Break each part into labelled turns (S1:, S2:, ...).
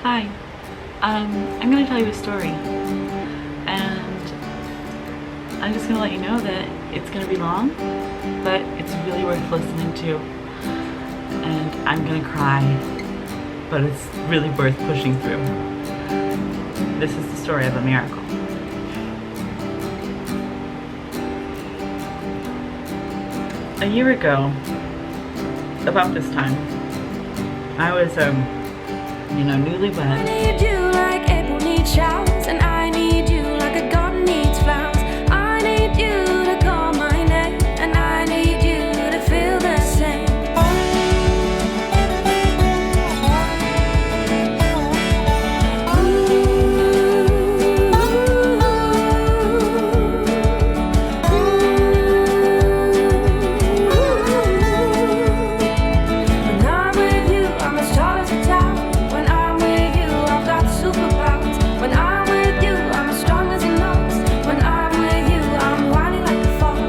S1: Hi, I'm going to tell you a story, and I'm just going to let you know that it's going to be long, but it's really worth listening to, and I'm going to cry, but it's really worth pushing through. This is the story of a miracle. A year ago, about this time, I was, newlywed.
S2: I need you like April needs showers, and I need you like a garden needs flowers. I need you to call my name, and I need you to feel the same. When I'm with you, I'm as tall as a tower. When I'm with you, I've got superpowers. When I'm with you, I'm as strong as an ox. When I'm with you, I'm whiny like a fox.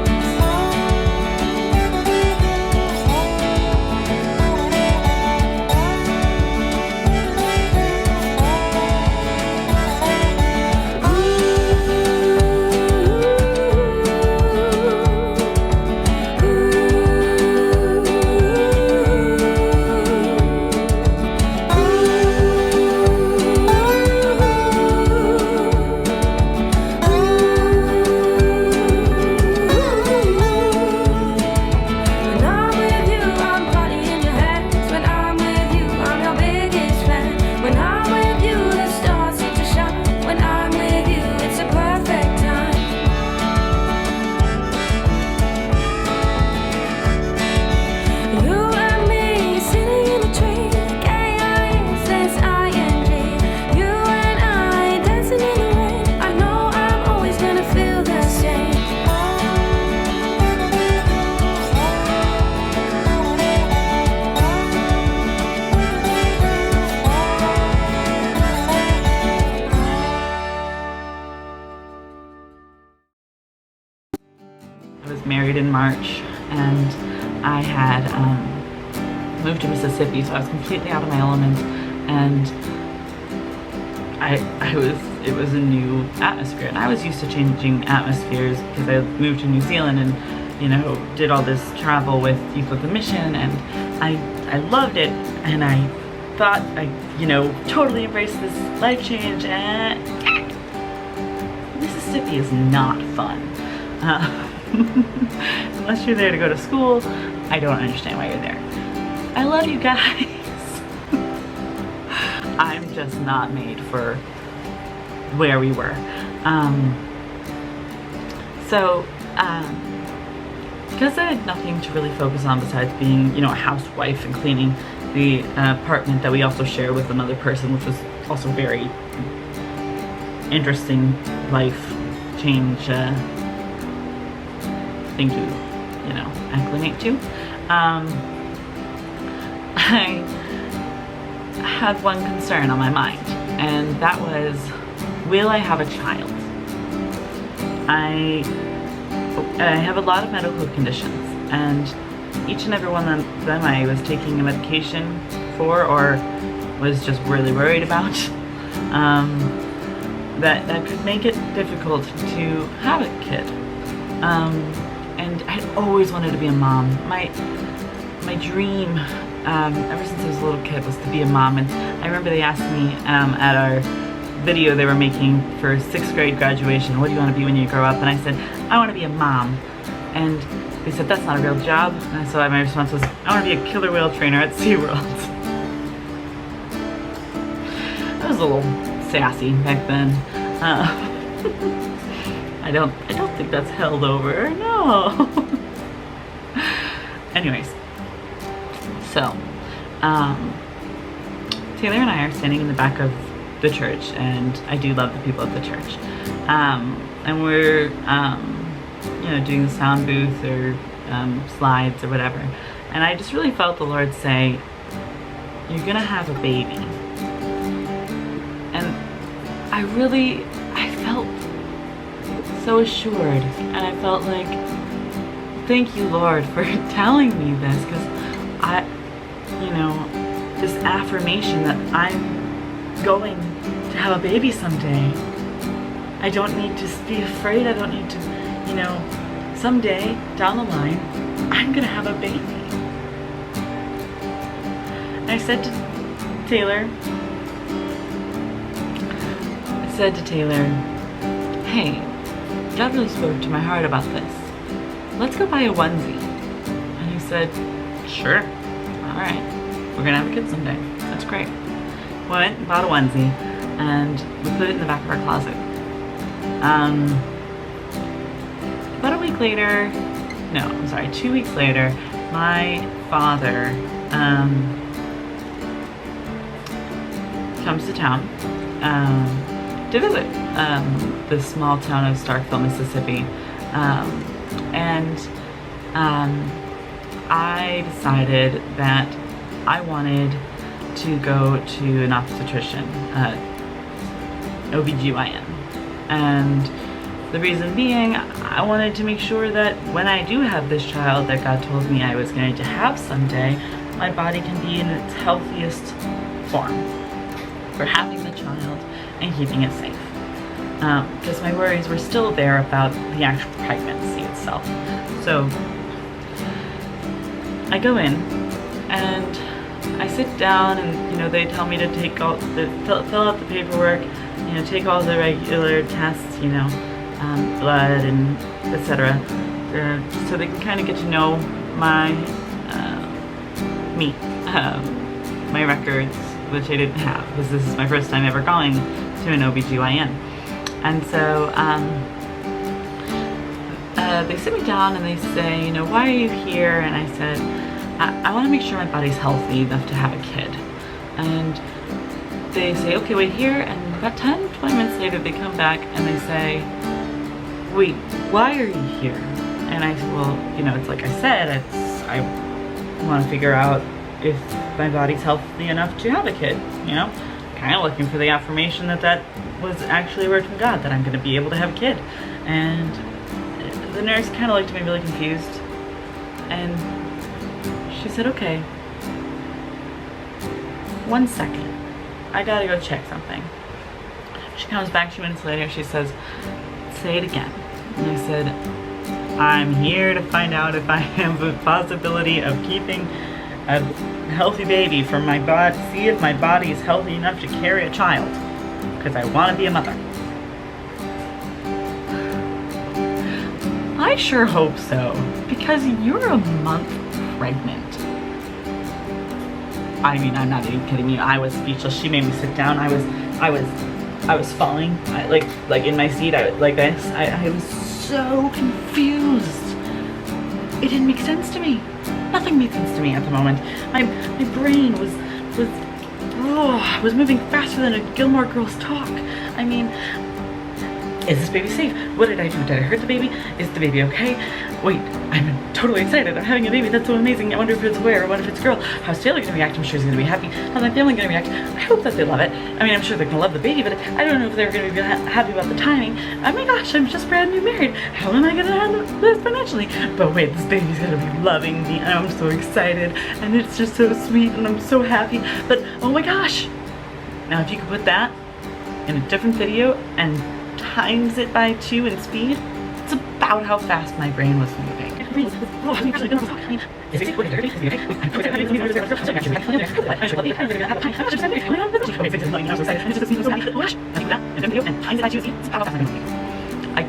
S2: When I'm with you, I'm party in your hands. When I'm with you, I'm your biggest fan. When I'm with you, the stars seem to shine. When I'm with you, it's a perfect time. You and me sitting in a tree, K-I-S-S-I-N-G. You and I dancing in the rain. I know I'm always gonna feel the same.
S1: I was married in March, and I had moved to Mississippi, so I was completely out of my element, and it was a new atmosphere, and I was used to changing atmospheres because I moved to New Zealand and did all this travel with Youth with a Mission, and I loved it, and I thought I totally embraced this life change, and Mississippi is not fun. Unless you're there to go to school, I don't understand why you're there. I love you guys. I'm just not made for where we were. Because I had nothing to really focus on besides being, a housewife and cleaning the apartment that we also share with another person, which was also very interesting life change thing to, acclimate to. I had one concern on my mind, and that was, will I have a child? I have a lot of medical conditions, and each and every one of them I was taking a medication for or was just really worried about. That could make it difficult to have a kid. And I'd always wanted to be a mom. My dream, ever since I was a little kid, was to be a mom. And I remember they asked me at our video they were making for 6th grade graduation, what do you want to be when you grow up? And I said, I want to be a mom. And they said, that's not a real job. And so my response was, I want to be a killer whale trainer at SeaWorld. I was a little sassy back then. I don't think that's held over, no. Anyways, so Taylor and I are standing in the back of the church, and I do love the people at the church. And we're doing the sound booth or slides or whatever. And I just really felt the Lord say, you're gonna have a baby. And I felt so assured, and I felt like, thank you, Lord, for telling me this, because this affirmation that I'm going to have a baby someday. I don't need to be afraid. I don't need to, you know, someday down the line, I'm gonna have a baby. And I said to Taylor, hey, God really spoke to my heart about this. Let's go buy a onesie. And he said, sure, all right, we're gonna have a kid someday. That's great. Went and bought a onesie, and we put it in the back of our closet. About a week later, no, I'm sorry, 2 weeks later, my father comes to town to visit the small town of Starkville, Mississippi. I decided that I wanted to go to an obstetrician, OBGYN. And the reason being, I wanted to make sure that when I do have this child that God told me I was going to have someday, my body can be in its healthiest form for having the child and keeping it safe. Because my worries were still there about the actual pregnancy itself. So I go in and I sit down, and you know, they tell me to take all fill out the paperwork, you know, take all the regular tests, you know, blood and etc. So they can kind of get to know my me, my records, which I didn't have because this is my first time ever going to an OBGYN. And so they sit me down and they say, you know, why are you here? And I said, I want to make sure my body's healthy enough to have a kid. And they say, okay, wait here. And about 10, 20 minutes later, they come back and they say, wait, why are you here? And I said, well, you know, it's like I said, I want to figure out if my body's healthy enough to have a kid, you know? Kind of looking for the affirmation that was actually a word from God, that I'm going to be able to have a kid. And the nurse kind of looked at me really confused. And she said, okay, 1 second. I gotta go check something. She comes back 2 minutes later, she says, say it again. And I said, I'm here to find out if I have a possibility of keeping a healthy baby for my body, see if my body is healthy enough to carry a child, because I want to be a mother. I sure hope so, because you're a month pregnant. I mean, I'm not even kidding you. I was speechless. She made me sit down. I was falling, like in my seat. I like this. I was so confused. It didn't make sense to me. Nothing made sense to me at the moment. My brain was moving faster than a Gilmore Girls talk. I mean, is this baby safe? What did I do? Did I hurt the baby? Is the baby okay? Wait, I'm totally excited. I'm having a baby. That's so amazing. I wonder if it's a boy or what if it's a girl. How's Taylor going to react? I'm sure he's going to be happy. How's my family going to react? I hope that they love it. I mean, I'm sure they're going to love the baby, but I don't know if they're going to be happy about the timing. Oh my gosh, I'm just brand new married. How am I going to handle this financially? But wait, this baby's going to be loving me. I'm so excited. And it's just so sweet and I'm so happy. But oh my gosh. Now, if you could put that in a different video and times it by 2 in speed, it's about how fast my brain was moving. I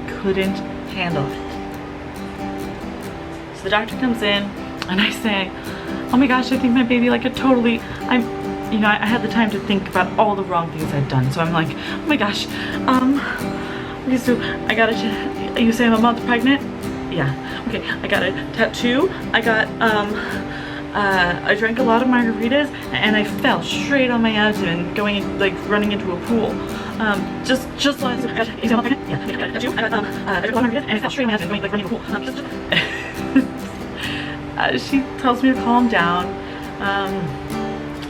S1: couldn't handle it. So the doctor comes in and I say, oh my gosh, I think my baby I had the time to think about all the wrong things I'd done. So I'm like, oh my gosh, okay, so I got you say I'm a month pregnant? Yeah. Okay, I got a tattoo. I drank a lot of margaritas and I fell straight on my abdomen running into a pool. Just last I got you say I'm pregnant? Yeah. I got a tattoo. I drank a lot of margaritas and I fell straight on my abdomen running into a pool. She tells me to calm down.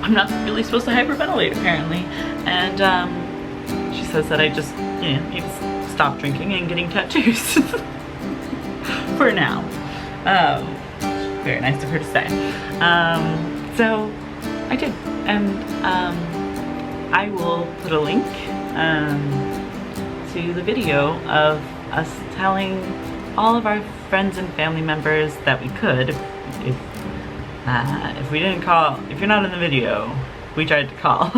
S1: I'm not really supposed to hyperventilate apparently. And she says that I just, need to stop drinking and getting tattoos. For now. Very nice of her to say. So I did. And I will put a link to the video of us telling all of our friends and family members that we could. If we didn't call, if you're not in the video, we tried to call.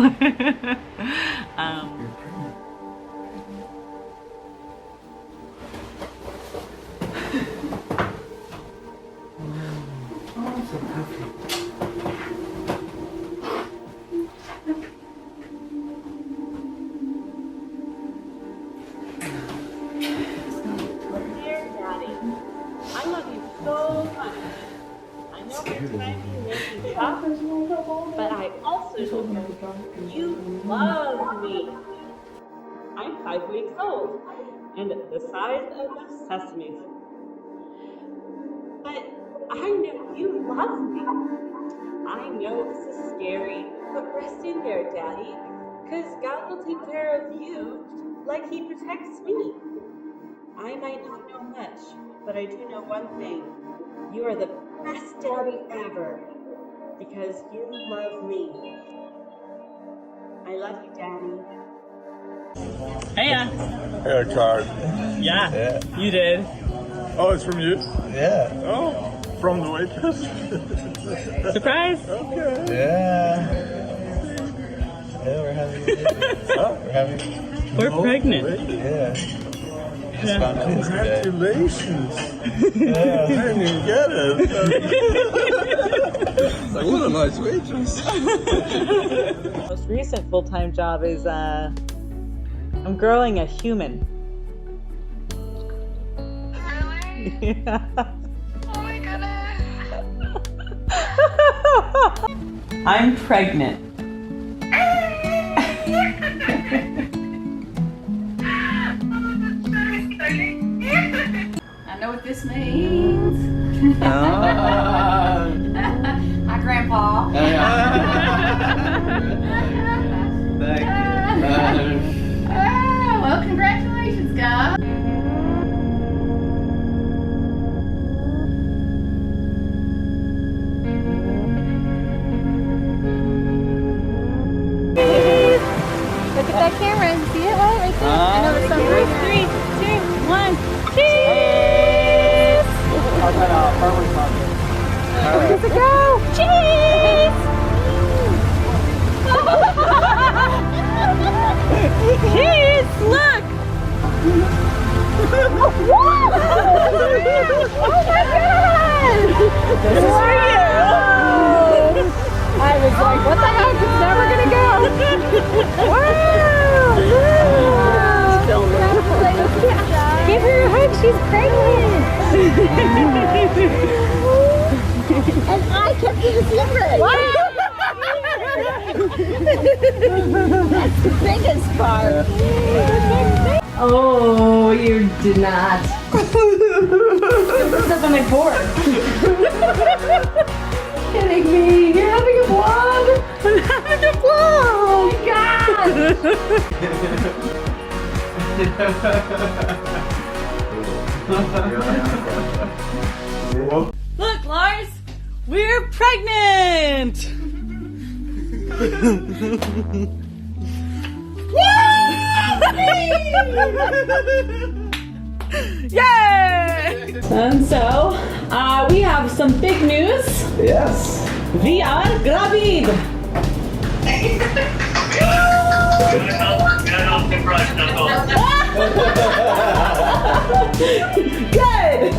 S3: But I also know you love me. I'm 5 weeks old and the size of a sesame. But I know you love me. I know this is scary, but rest in there, Daddy, because God will take care of you like He protects me. I might not know much, but I do know one thing. You are the best daddy ever. Because you love me. I love you, Daddy.
S1: Hey,
S4: I got a card.
S1: yeah, you did.
S4: Oh, it's from you?
S5: Yeah.
S4: Oh, from the waitress?
S1: Surprise!
S4: Okay.
S5: Yeah. Yeah, we're having. We're having.
S1: We're pregnant.
S5: Yeah. Just
S1: Yeah.
S5: found out yesterday.
S4: Congratulations.
S5: Yeah.
S4: I didn't even get it. It's like, what a nice waitress.
S3: Most recent full-time job is I'm growing a human.
S6: Really?
S3: Yeah.
S6: Oh my goodness.
S1: I'm pregnant.
S6: I know what this means. Hi, Grandpa. Well, congratulations, guys.
S7: Look at that camera and see it right there. I know it's so great. 3, 2, 1. Cheers! Where does it go? Cheers! Cheers! Look! Oh my God! This is for you! I was like, what the heck? It's never gonna go! Wow! Give her a hug, she's pregnant! And I kept it a secret! That's the biggest part! Oh, you did not. This doesn't make board. Kidding me? You're having a vlog? I'm having a vlog! Oh my God!
S1: Look, Lars, we're pregnant! Yay!
S3: And so, we have some big news.
S5: Yes.
S3: We are gravid. Good.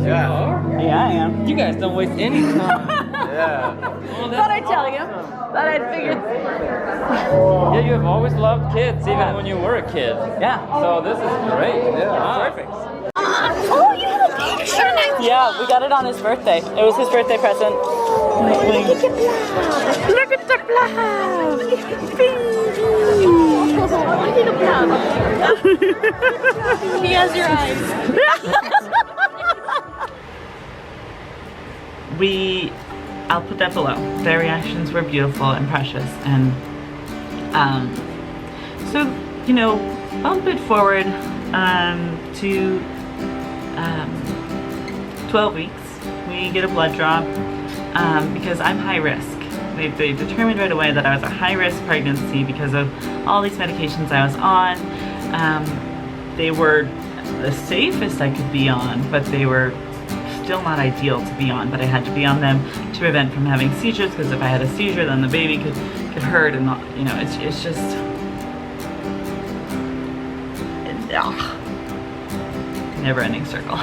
S5: Yeah.
S1: Yeah, I am. You guys don't waste any time.
S5: Yeah.
S3: Thought I'd tell you. Thought I'd figured.
S8: Yeah, you have always loved kids, even when you were a kid.
S1: Yeah.
S8: So this is great. Yeah, perfect.
S7: Oh, you have a picture!
S1: Yeah, we got it on his birthday. It was his birthday present.
S7: Look at the blouse! Look at the blouse. He has your eyes.
S1: I'll put that below. Their reactions were beautiful and precious, and so, you know, bump it forward to 12 weeks. me get a blood draw because I'm high risk. They determined right away that I was a high risk pregnancy because of all these medications I was on. They were the safest I could be on, but they were still not ideal to be on. But I had to be on them to prevent from having seizures, because if I had a seizure, then the baby could hurt, and not, you know, it's just never-ending circle.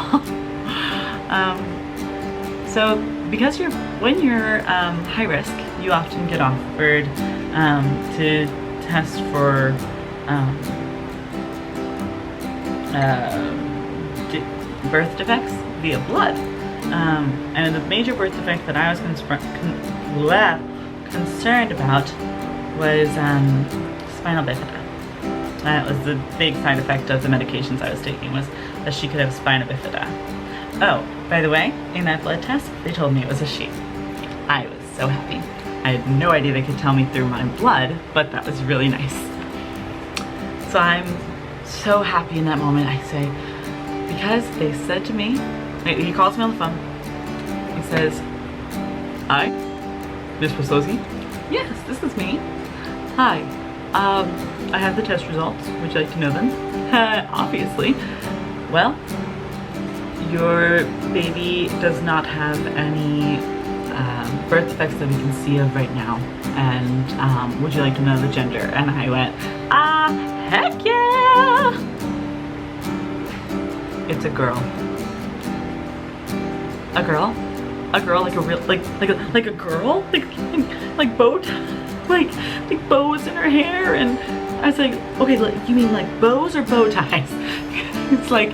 S1: So because when you're high risk, you often get offered to test for birth defects via blood. And the major birth defect that I was concerned about was spinal bifida. That was the big side effect of the medications I was taking, was that she could have spina bifida. Oh, by the way, in that blood test, they told me it was a she. I was so happy. I had no idea they could tell me through my blood, but that was really nice. So I'm so happy in that moment. I say, because they said to me, he calls me on the phone. He says, "Hi, Miss Pososi?" "Yes, this is me." "Hi, I have the test results. Would you like to know them?" "Obviously." "Well, your baby does not have any birth defects that we can see of right now. And would you like to know the gender?" And I went, heck yeah! It's a girl. A girl? A girl, like a real, like a girl? Like bow, like bows in her hair. And I was like, okay, you mean like bows or bow ties? It's like,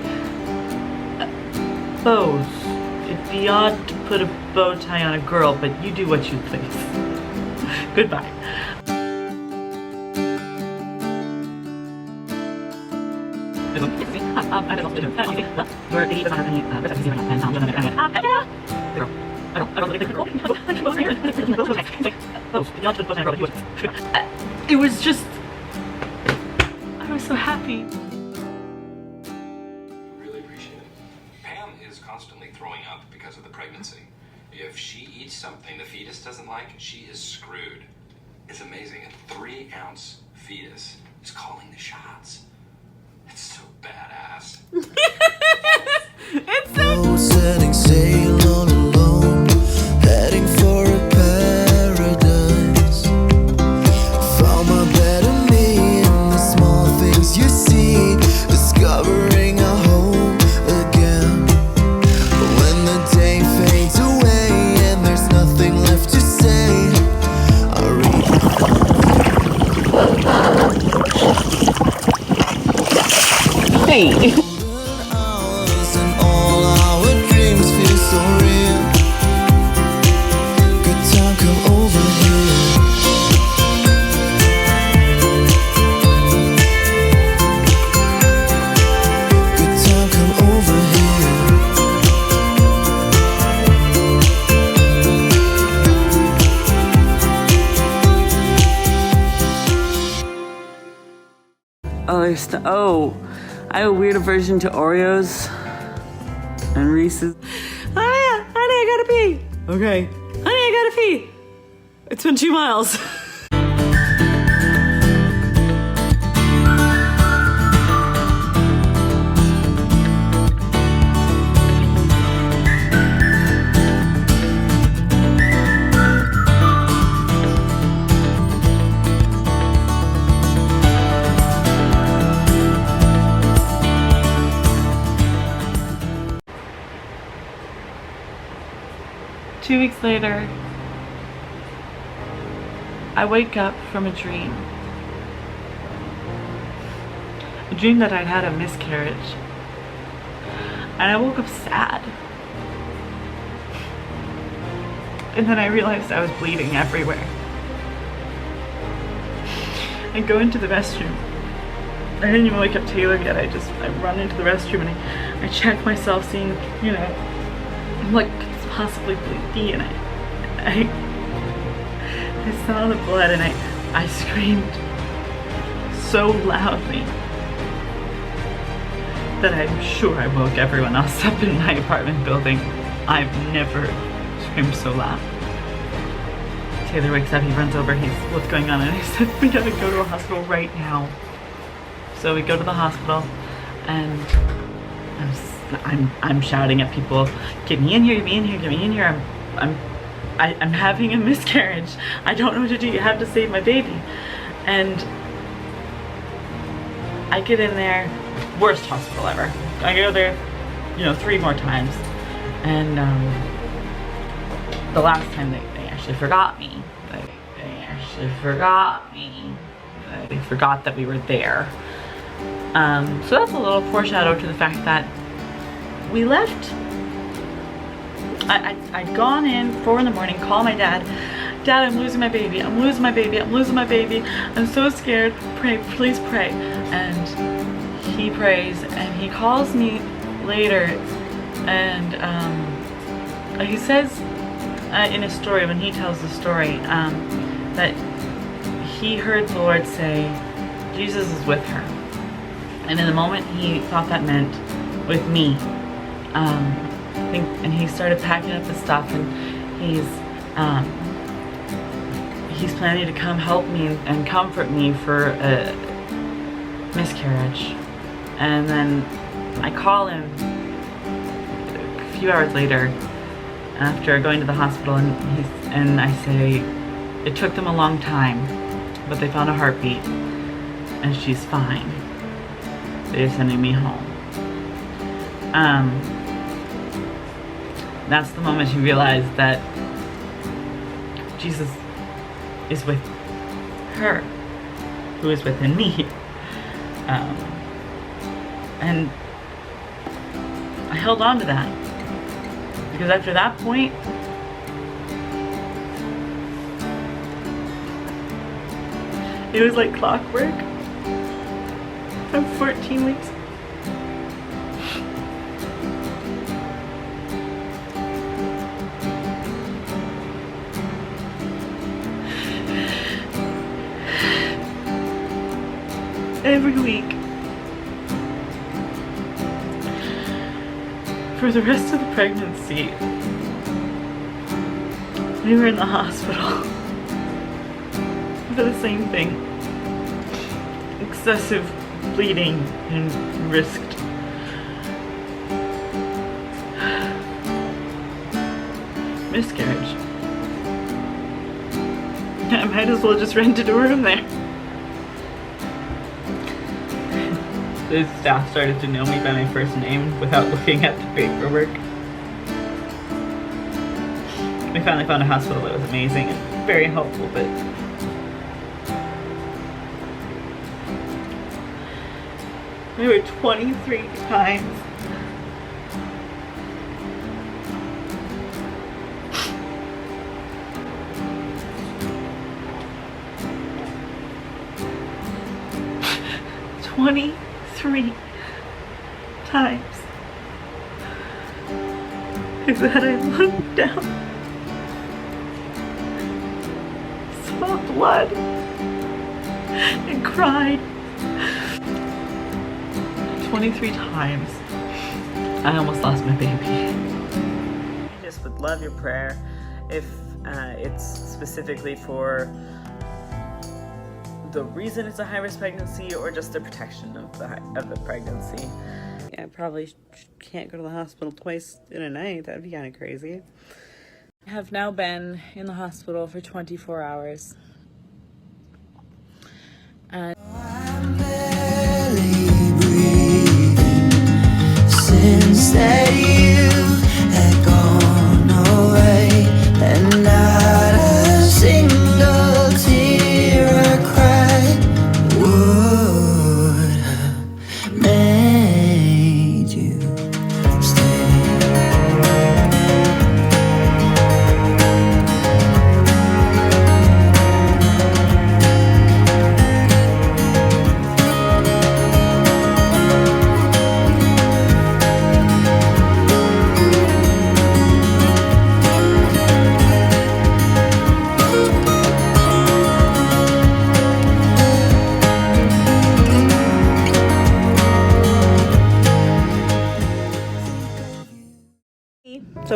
S1: bows. It'd be odd to put a bow tie on a girl, but you do what you please. Goodbye. It was just, I was so happy.
S9: Really appreciate it. Pam is constantly throwing up because of the pregnancy. If she eats something the fetus doesn't like, she is screwed. It's amazing. A 3-ounce fetus is calling the shots. It's so badass.
S1: It's so
S10: setting sail all alone, heading for a paradise. Found my better me in the small things you see, discovering a home again. When the day fades away and there's nothing left to say, I read.
S1: Hey. Oh, I have a weird aversion to Oreos and Reese's. Honey, I gotta pee. Okay. Honey, I gotta pee. It's been 2 miles. Two weeks later, I wake up from a dream. A dream that I'd had a miscarriage. And I woke up sad. And then I realized I was bleeding everywhere. I go into the restroom. I didn't even wake up Taylor yet. I run into the restroom and I check myself, seeing, you know, I'm like, possibly bleeding, and I saw the blood, and I screamed so loudly that I'm sure I woke everyone else up in my apartment building. I've never screamed so loud. Taylor wakes up, he runs over, he's, what's going on? And he said, we gotta go to a hospital right now. So we go to the hospital, and I'm shouting at people, get me in here, get me in here, get me in here. I'm having a miscarriage. I don't know what to do. You have to save my baby. And I get in there, worst hospital ever. I go there, 3 more times. And the last time they actually forgot me. They actually forgot me. They forgot that we were there. So that's a little foreshadow to the fact that we left. I'd gone in 4 in the morning, call my dad. Dad, I'm losing my baby. I'm losing my baby. I'm losing my baby. I'm so scared. Pray, please pray. And he prays, and he calls me later, and he says in his story, when he tells the story, that he heard the Lord say, Jesus is with her. And in the moment he thought that meant with me. And he started packing up his stuff, and he's planning to come help me and comfort me for a miscarriage. And then I call him a few hours later after going to the hospital, and I say, it took them a long time, but they found a heartbeat and she's fine. They're sending me home. That's the moment you realize that Jesus is with her, who is within me. And I held on to that, because after that point, it was like clockwork. I'm 14 weeks. Every week for the rest of the pregnancy, we were in the hospital for the same thing. Excessive bleeding and risked. Miscarriage. I might as well just rented a room there. The staff started to know me by my first name without looking at the paperwork. We finally found a hospital that was amazing and very helpful, but there were 23 times that I looked down, saw blood, and cried. 23 times I almost lost my baby. I just would love your prayer if it's specifically for the reason it's a high-risk pregnancy or just the protection of the pregnancy. Yeah, I probably can't go to the hospital twice in a night. That'd be kind of crazy. I have now been in the hospital for 24 hours. And
S10: I'm barely breathing since that you had gone away, and not a single tear I cried would have made you stay.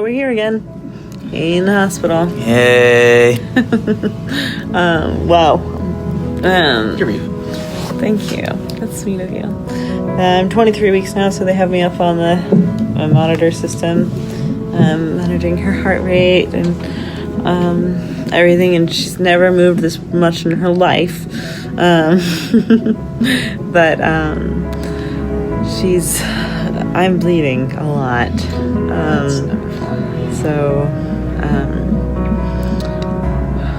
S1: So we're here again in the hospital.
S10: Yay.
S1: Wow.
S10: You're
S1: Thank you. That's sweet of you. I'm 23 weeks now, so they have me up on the monitor system, monitoring her heart rate and everything. And she's never moved this much in her life. But I'm bleeding a lot. So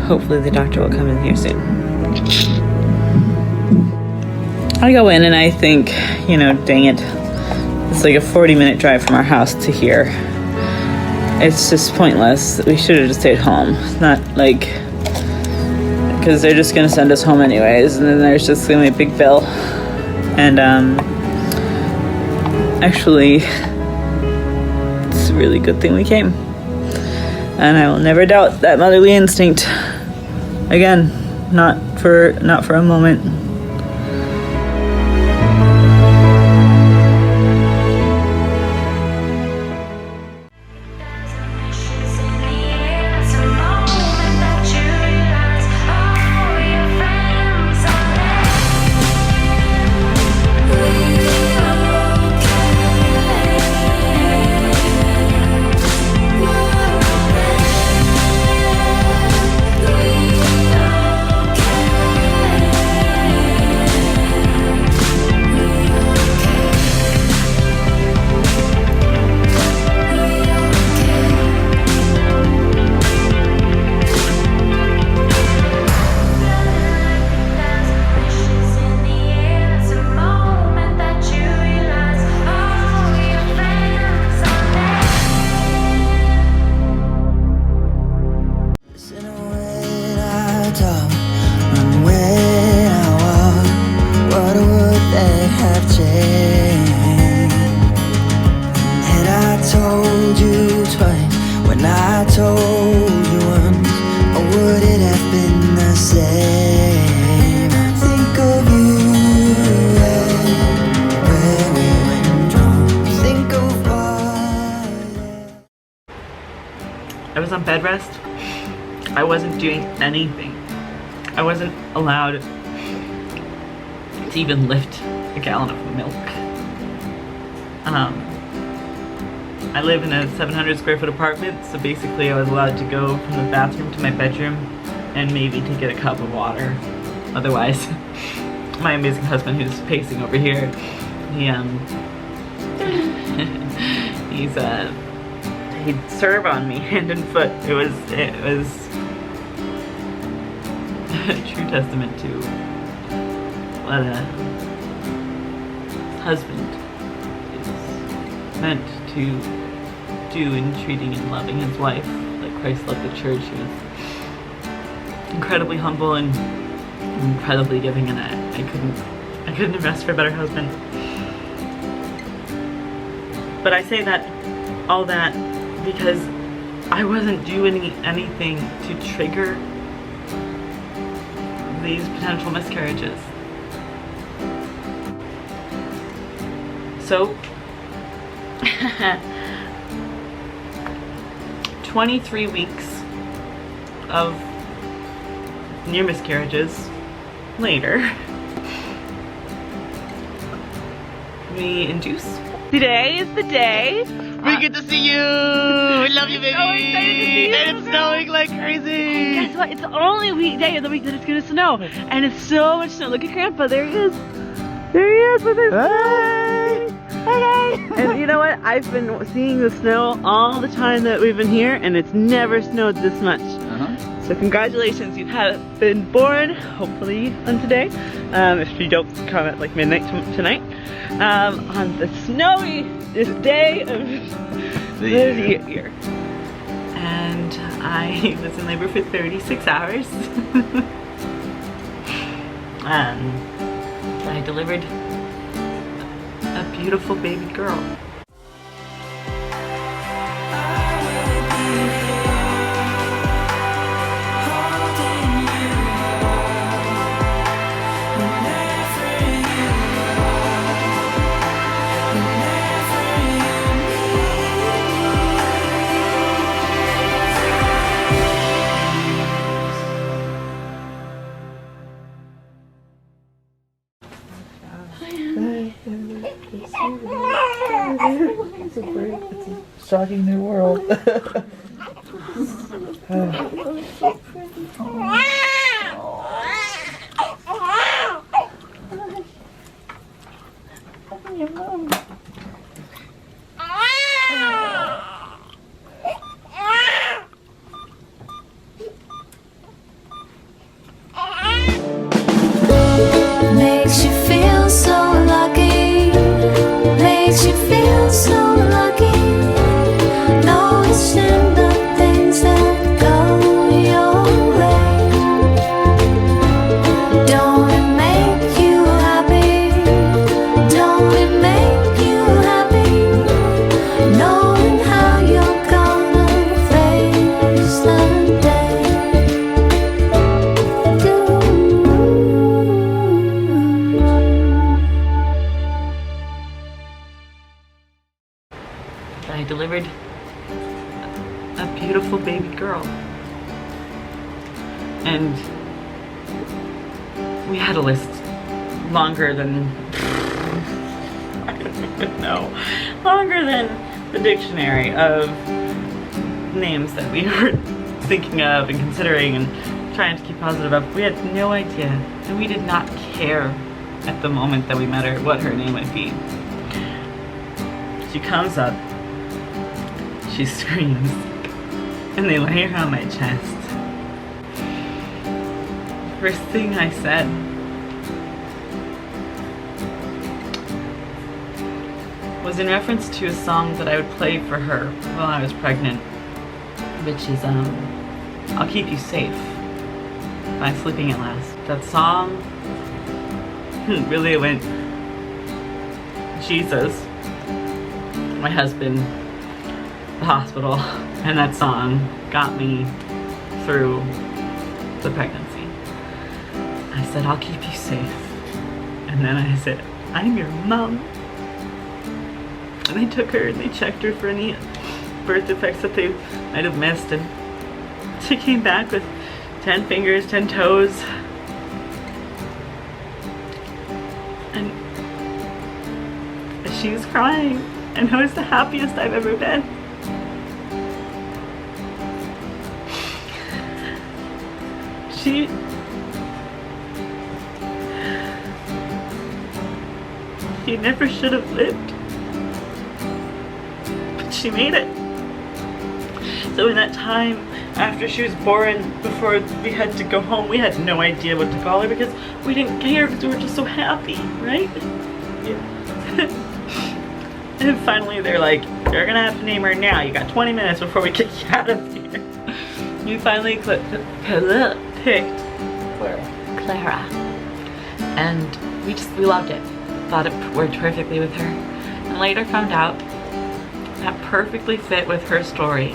S1: hopefully the doctor will come in here soon. I go in and I think, dang it, it's like a 40-minute drive from our house to here. It's just pointless. We should have just stayed home. Not like, because they're just gonna send us home anyways, and then there's just gonna be a big bill. And actually, it's a really good thing we came. And I will never doubt that motherly instinct again. Not for a moment. I was on bed rest. I wasn't doing anything. I wasn't allowed to even lift a gallon of milk. I live in a 700 square foot apartment, so basically I was allowed to go from the bathroom to my bedroom and maybe to get a cup of water. Otherwise, my amazing husband, who's pacing over here, he'd serve on me hand and foot. It was a true testament to what a husband is meant to do in treating and loving his wife like Christ loved the church. He was incredibly humble and incredibly giving, and I couldn't have asked for a better husband. But I say all that because I wasn't doing anything to trigger these potential miscarriages. So 23 weeks of near miscarriages later, we induce. Today is the day we get to see you. We love you, baby. So excited to see you. And it's snowing like crazy. Guess what? It's the only day of the week that it's gonna snow, and it's so much snow. Look at Grandpa. There he is. There he is with his snow. Hey. And you know what? I've been seeing the snow all the time that we've been here, and it's never snowed this much. So congratulations, you have been born, hopefully on today, if you don't come at like midnight tonight, on the snowiest day of the year. And I was in labor for 36 hours. I delivered a beautiful baby girl.
S5: shocking new world.
S2: Makes you feel so lucky. Makes you feel so lucky. Noticing the things that go your way. Don't it make you happy? Don't it make you happy? Knowing how you're gonna face the day.
S1: I delivered a beautiful baby girl. And we had a list longer than, I don't even know, longer than the dictionary of names that we were thinking of and considering and trying to keep positive of. We had no idea, and we did not care at the moment that we met her what her name would be. She comes up, she screams, and they lay her on my chest. First thing I said was in reference to a song that I would play for her while I was pregnant, which is I'll Keep You Safe by Sleeping at Last. That song really went, Jesus, my husband, the hospital, and that song got me through the pregnancy. I said, I'll keep you safe. And then I said, I'm your mom. And they took her and they checked her for any birth defects that they might have missed, and she came back with 10 fingers, 10 toes. And she was crying, and I was the happiest I've ever been. She never should have lived, but she made it. So in that time after she was born, before we had to go home, we had no idea what to call her because we didn't care because we were just so happy, right? Yeah. And finally they're like, you're gonna have to name her now. You got 20 minutes before we kick you out of here. We finally picked Clara. And we loved it. Thought it worked perfectly with her. And later found out that perfectly fit with her story.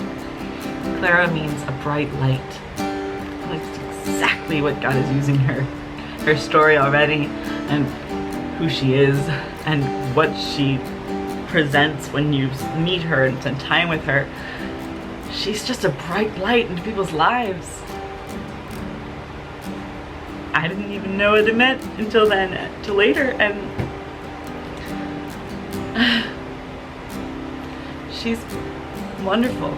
S1: Clara means a bright light. That's exactly what God is using her story already, and who she is, and what she presents when you meet her and spend time with her. She's just a bright light into people's lives. I didn't even know what it meant until then, till later, and she's wonderful.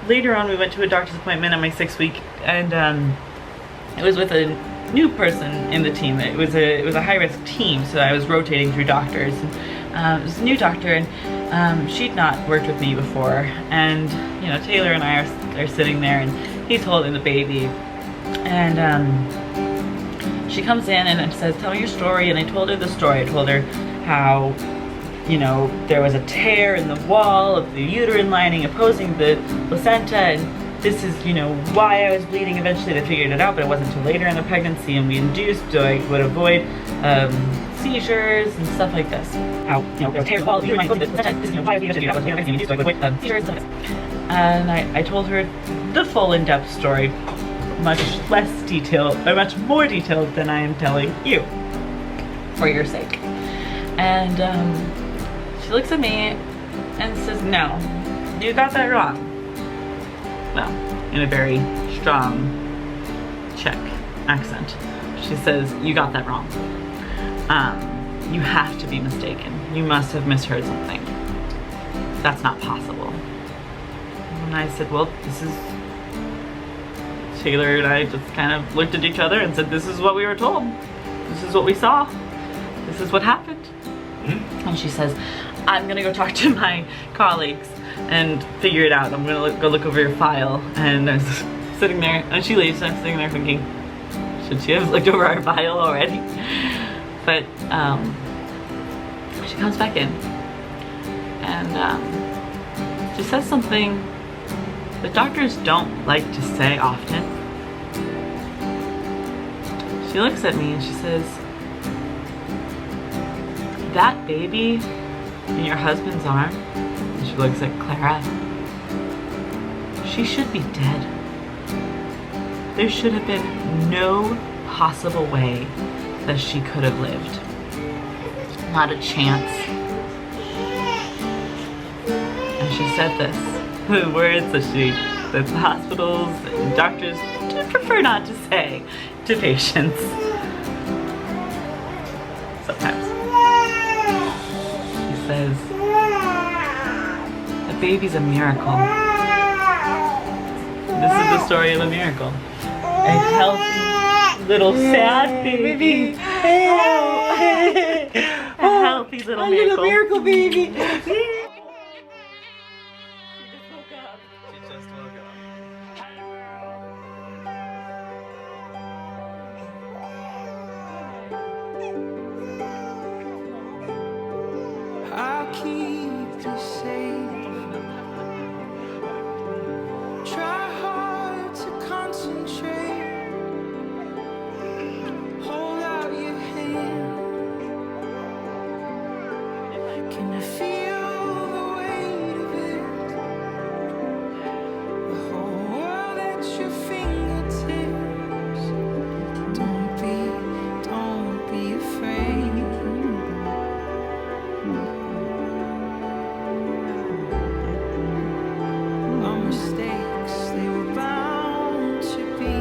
S1: Later on, we went to a doctor's appointment on my 6th week, and it was with a new person in the team. It was a high-risk team, so I was rotating through doctors. And, it was a new doctor, and she'd not worked with me before. And you know, Taylor and I are sitting there, and he's holding the baby, and she comes in and says, "Tell me your story." And I told her the story. I told her how, you know, there was a tear in the wall of the uterine lining opposing the placenta, and this is, you know, why I was bleeding. Eventually they figured it out, but it wasn't until later in the pregnancy, and we induced so I would avoid seizures and stuff like this. How, you know, there was a tear in the wall of the uterine lining opposing the placenta. This is, you know, why we have to do that. Was induced so I would avoid seizures and stuff like this. And I told her the full in-depth story, much less detailed, or much more detailed than I am telling you, for your sake. And she looks at me and says, "No, you got that wrong." Well, in a very strong Czech accent. She says, "You got that wrong. You have to be mistaken. You must have misheard something." that's not possible. And I said, well, this is, Taylor and I just kind of looked at each other and said, this is what we were told. This is what we saw. This is what happened. And she says, I'm gonna go talk to my colleagues and figure it out. I'm gonna go look over your file. And I was sitting there, and she leaves, and I'm sitting there thinking, should she have looked over our file already? But she comes back in, and she says something that doctors don't like to say often. She looks at me and she says, that baby in your husband's arm, and she looks at Clara, she should be dead. There should have been no possible way that she could have lived. Not a chance. And she said this, the words that the hospitals and doctors do prefer not to say to patients. Sometimes. She says, the baby's a miracle. This is the story of a miracle. A healthy little sad baby. A healthy little miracle.
S7: Little miracle baby.
S10: I'll keep you safe. Try hard to concentrate. Hold out your hand. Can you feel the weight of it? The whole world at your fingertips. Don't be afraid. Our mistakes, they were bound to be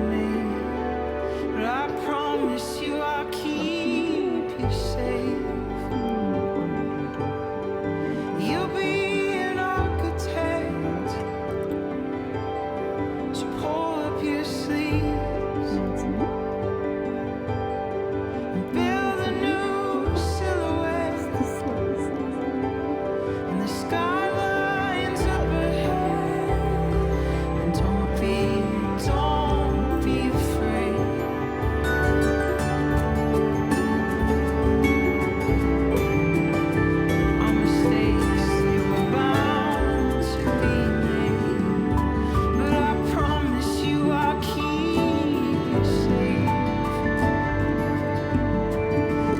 S10: made. But I promise you I'll keep you safe. You'll be an architect, so pull up your sleeves and build a new silhouette. And the skylines up ahead. And don't be afraid. Our mistakes, they were bound to be made. But I promise you I'll keep you safe.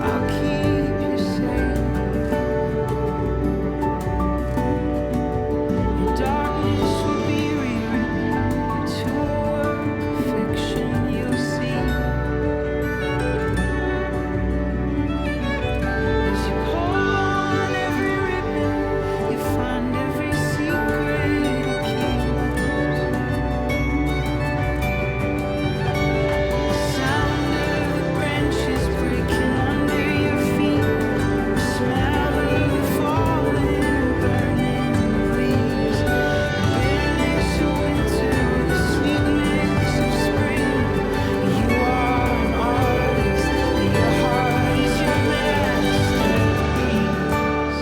S10: I'll keep you safe. Your darkness will be rewritten to a work of fiction you'll see. As you pull on every ribbon, you find every secret it keeps. The sound of the branches breaking under your feet, the smell of the falling, burning leaves, the bitterness of winter, the sweetness of spring. You are an artist, and your heart is your masterpiece.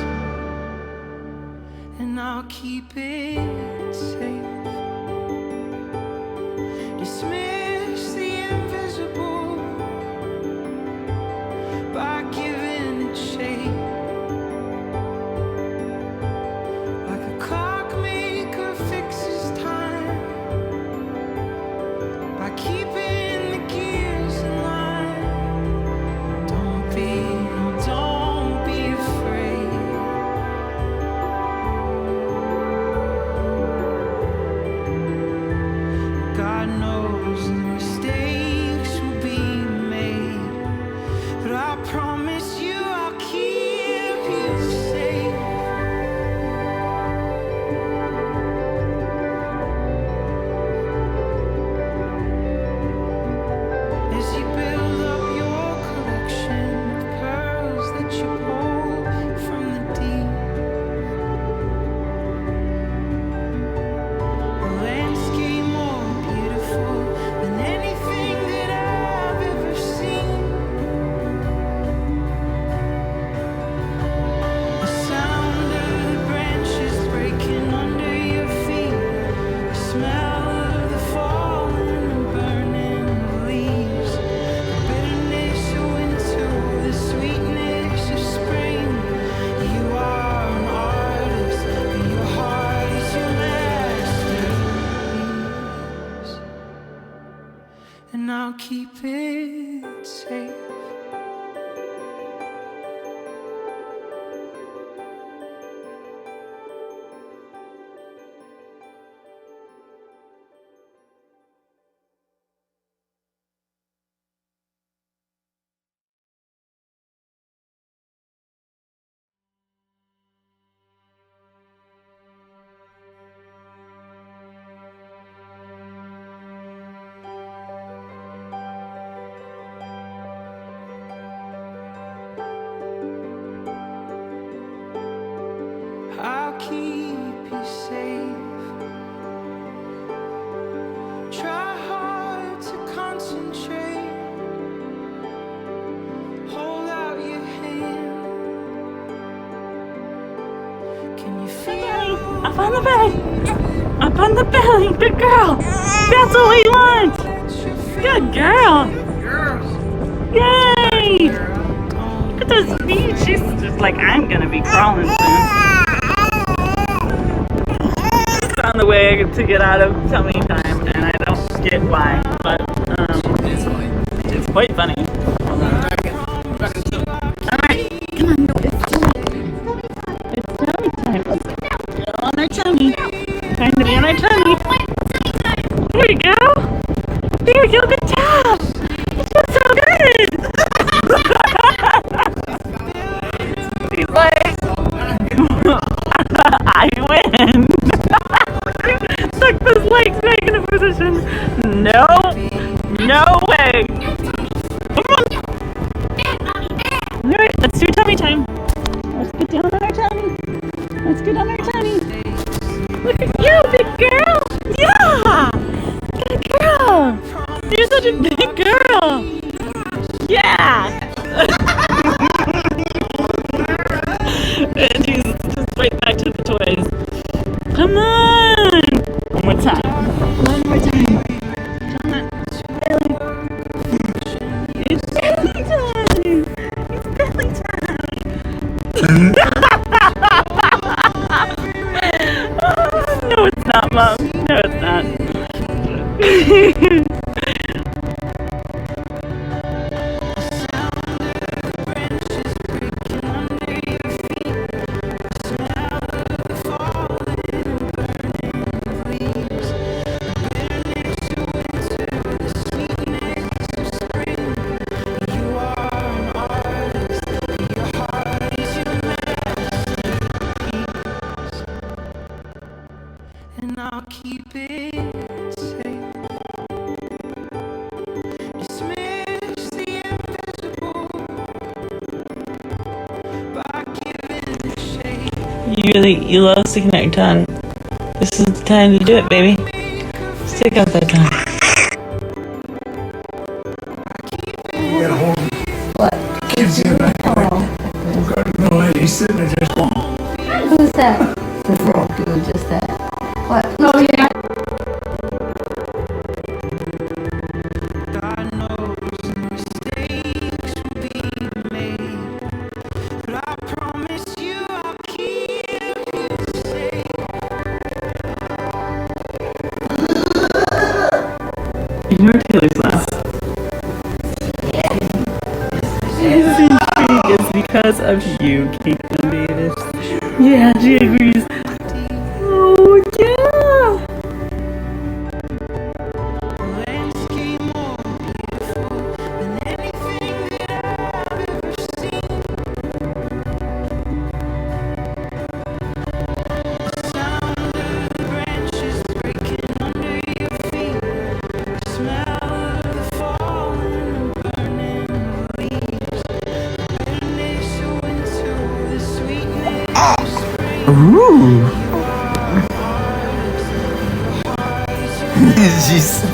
S10: And I'll keep it safe. Dismiss the invisible by giving it shape. Like a clockmaker fixes time by keeping the gears in line. Don't be afraid. God knows and I'll keep it safe. I'll keep you safe. Try hard to concentrate. Hold out your hand. Can you feel
S1: Up on the belly. Up on the belly. Good girl. That's what we want. Good girl. Yay. Look at those feet. She's just like, I'm going to be crawling soon. It's on the way to get out of tummy time, and I don't get why, but it's quite funny. Alright, come on, it's tummy time. Let's get on our tummy. Time to be on our tummy. There you go. There you go. Good job. This feels so good. He's like, I win. Stuck those legs back in a position. No. No way. Come on. Alright, let's do tummy time. Let's get down on our tummy. Let's get on our tummy. Look at you, big girl. Yeah. Good girl. You're such a big girl. Yeah. And she's just right back to the toys. Come on. One more time. One more time. Come on. It's belly time. It's belly time. No, it's not, Mom. No, it's not.
S10: and I'll keep it safe. Dismiss the invisible by giving it shape.
S1: You love sticking out your tongue. This is the time to do it, baby. Stick out that tongue.
S7: Kids in the no lady sitting there just
S11: Who's that? Doing just that. What? Oh yeah.
S10: God knows mistakes will be made, but I promise you I'll keep you safe.
S1: Ignore Taylor's laugh. It's because of you, Caitlin Davis. Yeah, she agrees. Oh, yeah.
S10: Landscape more beautiful than anything that I've ever seen. The sound of the branches breaking under your feet. The smell of the falling and burning leaves. Bitterness of winter, the sweetness of spring.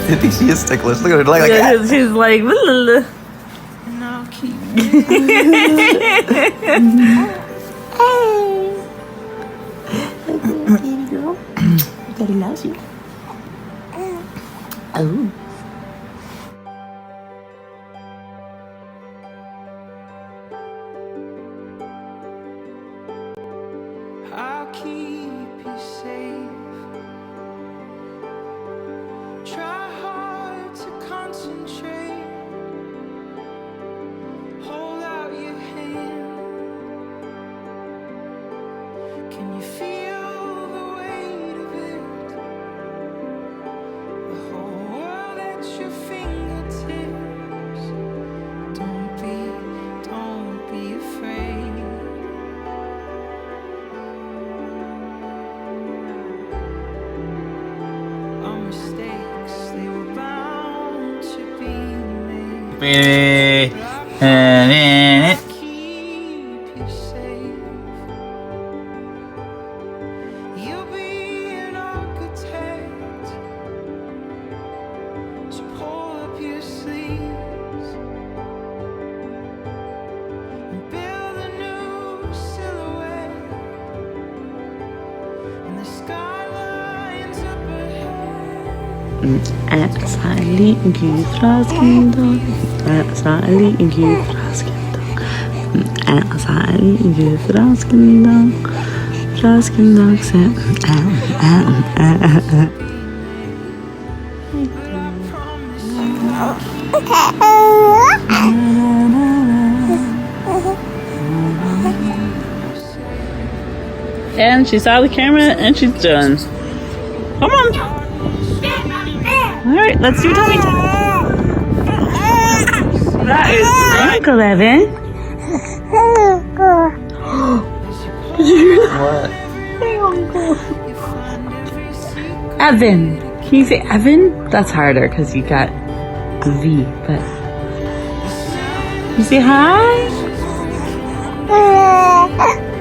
S12: I think she is ticklish. Look at her, like
S1: Yeah, she's like, "Bleh."
S10: And I'll keep
S11: Baby girl. Daddy loves you. Oh.
S10: I'll keep you safe. Try hard to concentrate. keep you safe. You'll be an architect, so pull up your sleeves and build a new silhouette. And the skylines up ahead.
S1: Særlig Gud fra skindag. Særlig Gud fra skindag. Særlig Gud fra skindag. Fra skindag se. And she saw the camera and she's done. Come on. All right, let's do tummy time. That is Uncle Evan. Did you hear that?
S12: What?
S1: Hey, Uncle. Evan. Can you say Evan? That's harder because you got the V, but you say hi?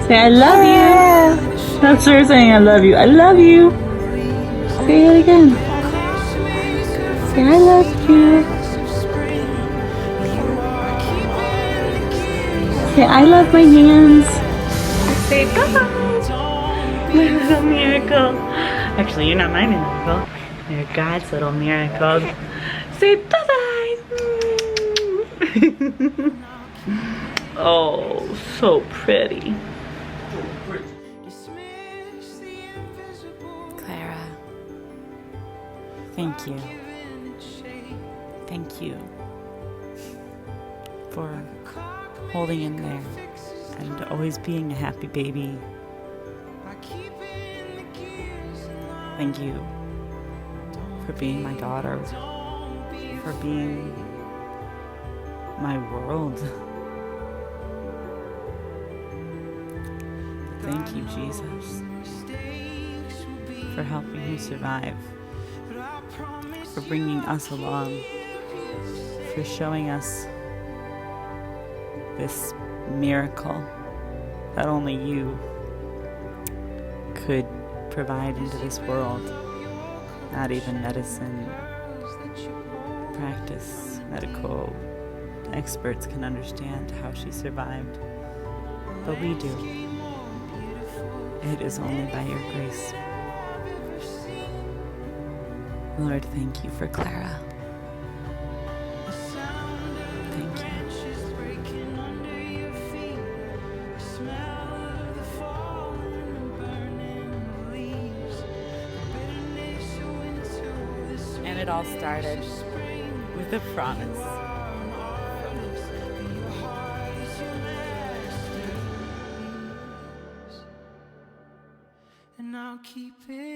S1: Say I love you. That's her saying I love you. I love you. Say it again. Say I love you. Say I love my hands. Say bye. My little miracle. Actually, you're not my miracle. You're God's little miracle. Say bye-bye. Oh, so pretty.
S13: Clara, thank you. Thank you for holding in there and always being a happy baby. Thank you for being my daughter, for being my world. Thank you, Jesus, for helping me survive, for bringing us along, for showing us this miracle that only you could provide into this world. Not even medicine practice, medical experts can understand how she survived, but we do. It is only by your grace. Lord, thank you for Clara. Thank you. And it all started with a promise.
S10: And I'll keep it